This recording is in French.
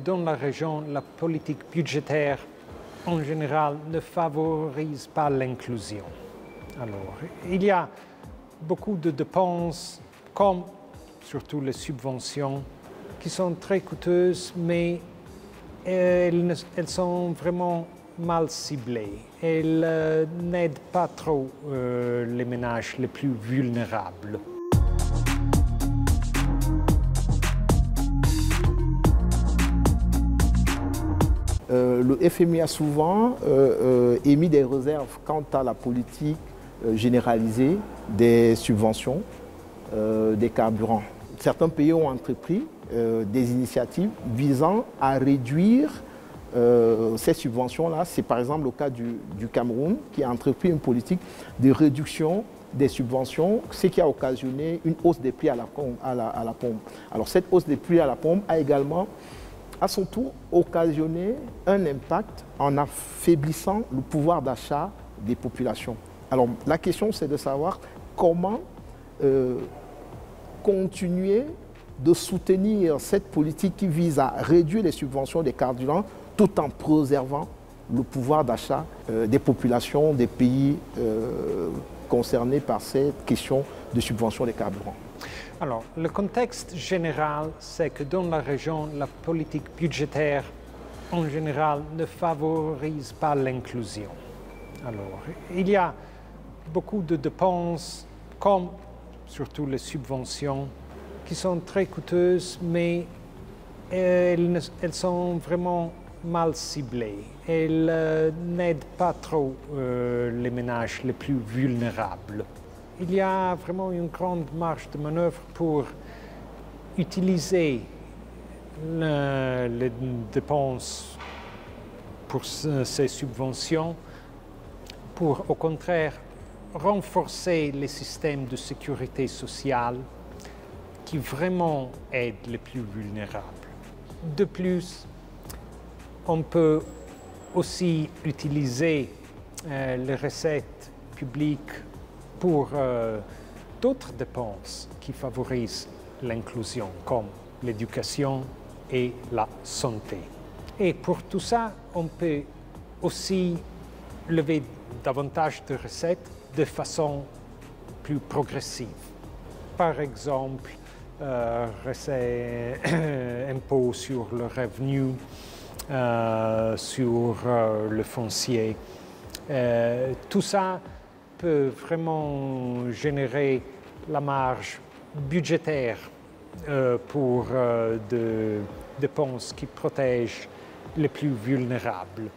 Dans la région, la politique budgétaire, en général, ne favorise pas l'inclusion. Alors, il y a beaucoup de dépenses, comme surtout les subventions, qui sont très coûteuses, mais elles sont vraiment mal ciblées. Elles n'aident pas trop les ménages les plus vulnérables. Le FMI a souvent émis des réserves quant à la politique généralisée des subventions des carburants. Certains pays ont entrepris des initiatives visant à réduire ces subventions-là. C'est par exemple le cas du Cameroun qui a entrepris une politique de réduction des subventions, ce qui a occasionné une hausse des prix à la pompe. Alors cette hausse des prix à la pompe a également à son tour occasionné un impact en affaiblissant le pouvoir d'achat des populations. Alors la question c'est de savoir comment continuer de soutenir cette politique qui vise à réduire les subventions des carburants tout en préservant le pouvoir d'achat des populations des pays concernés par cette question de subvention des carburants. Alors, le contexte général, c'est que dans la région, la politique budgétaire, en général, ne favorise pas l'inclusion. Alors, il y a beaucoup de dépenses, comme surtout les subventions, qui sont très coûteuses, mais elles sont vraiment mal ciblées. Elles n'aident pas trop les ménages les plus vulnérables. Il y a vraiment une grande marge de manœuvre pour utiliser les dépenses pour ces subventions pour, au contraire, renforcer les systèmes de sécurité sociale qui vraiment aident les plus vulnérables. De plus, on peut aussi utiliser les recettes publiques pour d'autres dépenses qui favorisent l'inclusion, comme l'éducation et la santé. Et pour tout ça, on peut aussi lever davantage de recettes de façon plus progressive. Par exemple, impôt sur le revenu, sur le foncier. Tout ça peut vraiment générer la marge budgétaire pour des dépenses qui protègent les plus vulnérables.